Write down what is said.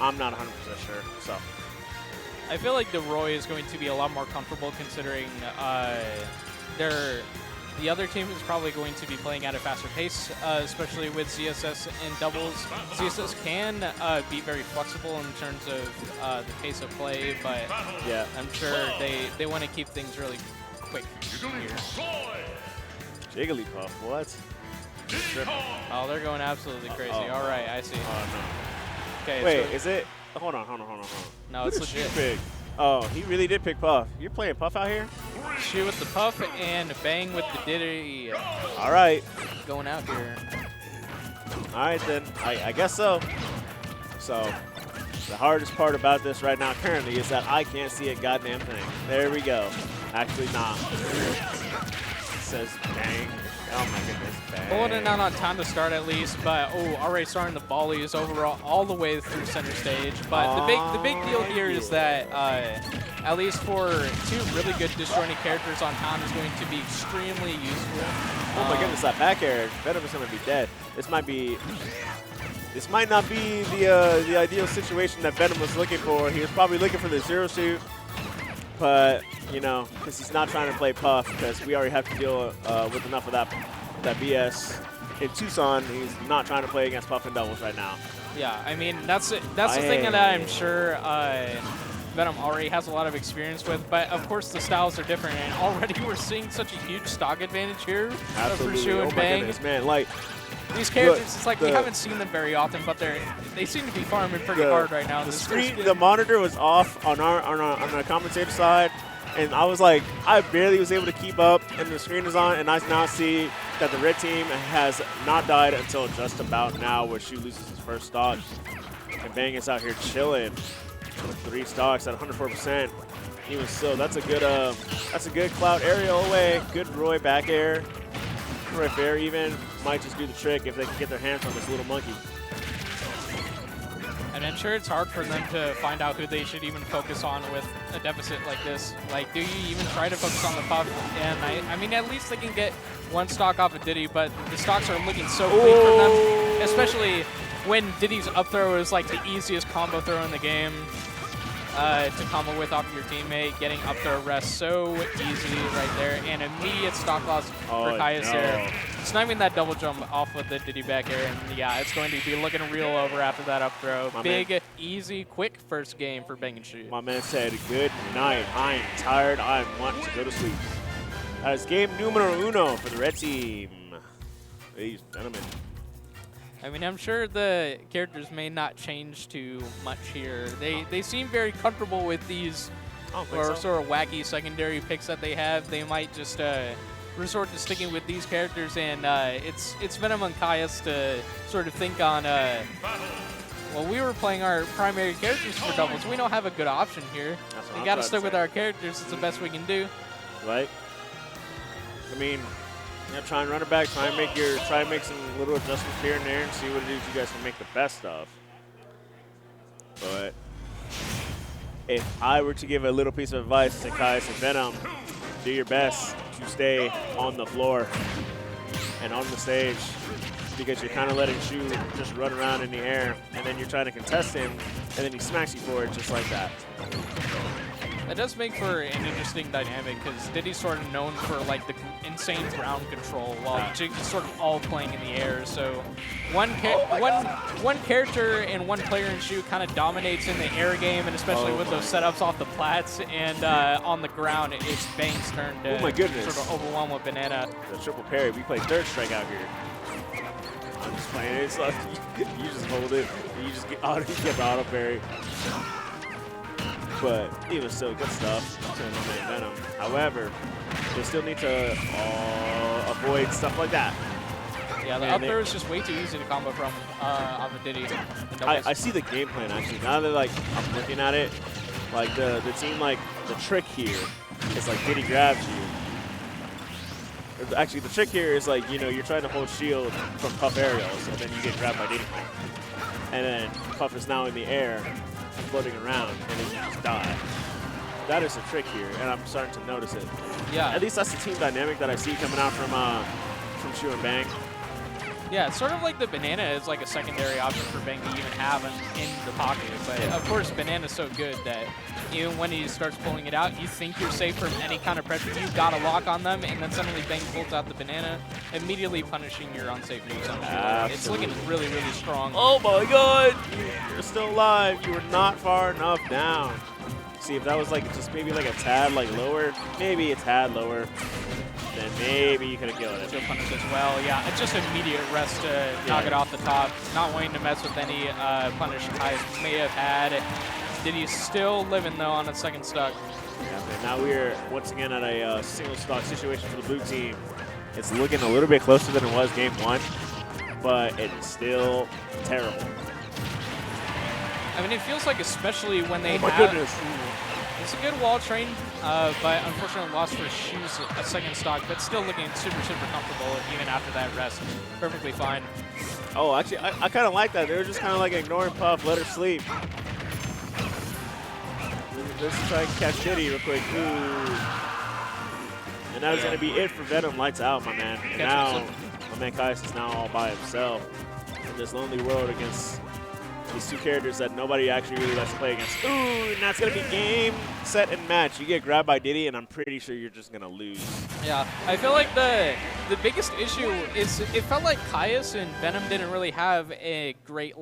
I'm not 100% sure. So I feel like the Roy is going to be a lot more comfortable considering the other team is probably going to be playing at a faster pace, especially with ZSS in doubles. ZSS can be very flexible in terms of the pace of play, but yeah, I'm sure they want to keep things really quick here. Jigglypuff, what? Oh, they're going absolutely crazy. All right, I see. Oh, no. Okay. Wait, is it? Hold on. No, it's legit. Pick. Oh, he really did pick Puff. You're playing Puff out here? Shoot with the Puff and bang with the Diddy. All right. Going out here. All right, then. I guess so. So the hardest part about this right now currently is that I can't see a goddamn thing. There we go. Actually, nah. It says bang. Oh my goodness, bang. Holding out on time to start at least, but already starting the volleys overall all the way through center stage. But the big deal here is that at least for two really good disjointed characters on time is going to be extremely useful. Oh my goodness, that back air. Venom is going to be dead. This might not be the ideal situation that Venom was looking for. He was probably looking for the zero shoot, but you know, because he's not trying to play Puff, because we already have to deal with enough of that BS in Tucson. He's not trying to play against Puff in doubles right now. Yeah, I mean that's the thing that I'm sure Venom already has a lot of experience with, but of course the styles are different, and already we're seeing such a huge stock advantage here for Shu and Bang. Goodness, man, like these characters, it's like we haven't seen them very often, but they seem to be farming pretty hard right now. The monitor was off on our commentator side, and I was like, I barely was able to keep up, and the screen is on, and I now see that the red team has not died until just about now, where Shu loses his first stock, and Bang is out here chilling with 3 stocks at 104%. Even still, that's a good cloud aerial away, good Roy back air. Roy Fair even might just do the trick if they can get their hands on this little monkey. And I'm sure it's hard for them to find out who they should even focus on with a deficit like this. Like, do you even try to focus on the Puff? And I mean, at least they can get 1 stock off of Diddy, but the stocks are looking so clean for them, especially when Diddy's up throw is like the easiest combo throw in the game to combo with off of your teammate. Getting up throw rest so easy right there, and immediate stock loss for Caius there. Sniping that double jump off with the Diddy back air, and yeah, it's going to be looking real over after that up throw. Big, easy, quick first game for Bang and Shoot. My man said, good night. I am tired. I want to go to sleep. That is game numero uno for the red team. Ladies and gentlemen. I mean, I'm sure the characters may not change too much here. They seem very comfortable with these sort of wacky secondary picks that they have. They might just resort to sticking with these characters, and it's Venom and Caius to sort of think on, well, we were playing our primary characters for doubles. We don't have a good option here. We got to stick with our characters. It's the best we can do. Right. I mean, yeah, try and run it back. Try and make some little adjustments here and there, and see what it is you guys can make the best of. But if I were to give a little piece of advice to Caius and Venom, do your best to stay on the floor and on the stage, because you're kind of letting Shu just run around in the air, and then you're trying to contest him, and then he smacks you for it just like that. That does make for an interesting dynamic, because Diddy's sort of known for like the insane ground control, while Jig is sort of all playing in the air. So one character and one player in Shu kind of dominates in the air game, and especially with those setups off the plats, and on the ground, it's Bang's turn to sort of overwhelm with Banana. The triple parry. We play third strike out here. I'm just playing it. So you just hold it. You just get auto parry. But even still, good stuff to Venom. However, they still need to avoid stuff like that. Yeah, the up throw is just way too easy to combo from off of Diddy. I see the game plan actually. Now that like I'm looking at it, like the team, like the trick here is like Diddy grabs you. Actually, the trick here is like, you know, you're trying to hold shield from Puff aerials, and then you get grabbed by Diddy. And then Puff is now in the air, floating around, and then you just die. That is the trick here, and I'm starting to notice it. Yeah. At least that's the team dynamic that I see coming out from Shu and Bang. Yeah, it's sort of like the banana is like a secondary option for Bang to even have in the pocket. But of course, banana's so good that even when he starts pulling it out, you think you're safe from any kind of pressure. You got a lock on them, and then suddenly Bang pulls out the banana, immediately punishing your unsafe moves on shoulder. It's looking really, really strong. Oh my god! You're still alive. You were not far enough down. See, if that was like just maybe like a tad like lower, maybe a tad lower, then maybe you could have killed it. So punish as well. Yeah, it's just immediate rest to knock it off the top. Not wanting to mess with any punish Caius may have had. Diddy's still living though on a second stock. Yeah, man, now we're once again at a single stock situation for the blue team. It's looking a little bit closer than it was game 1, but it's still terrible. I mean, it feels like especially when they oh my goodness. It's a good wall train, but unfortunately lost for shoes a second stock, but still looking super, super comfortable even after that rest. Perfectly fine. Oh, actually, I kind of like that. They were just kind of like ignoring Puff, let her sleep. Let's try and catch Diddy real quick. Ooh. And that was going to be it for Venom. Lights out, my man. And now, my man Caius is now all by himself in this lonely world against these two characters that nobody actually really likes to play against. Ooh, and that's going to be game, set, and match. You get grabbed by Diddy, and I'm pretty sure you're just going to lose. Yeah, I feel like the biggest issue is it felt like Caius and Venom didn't really have a great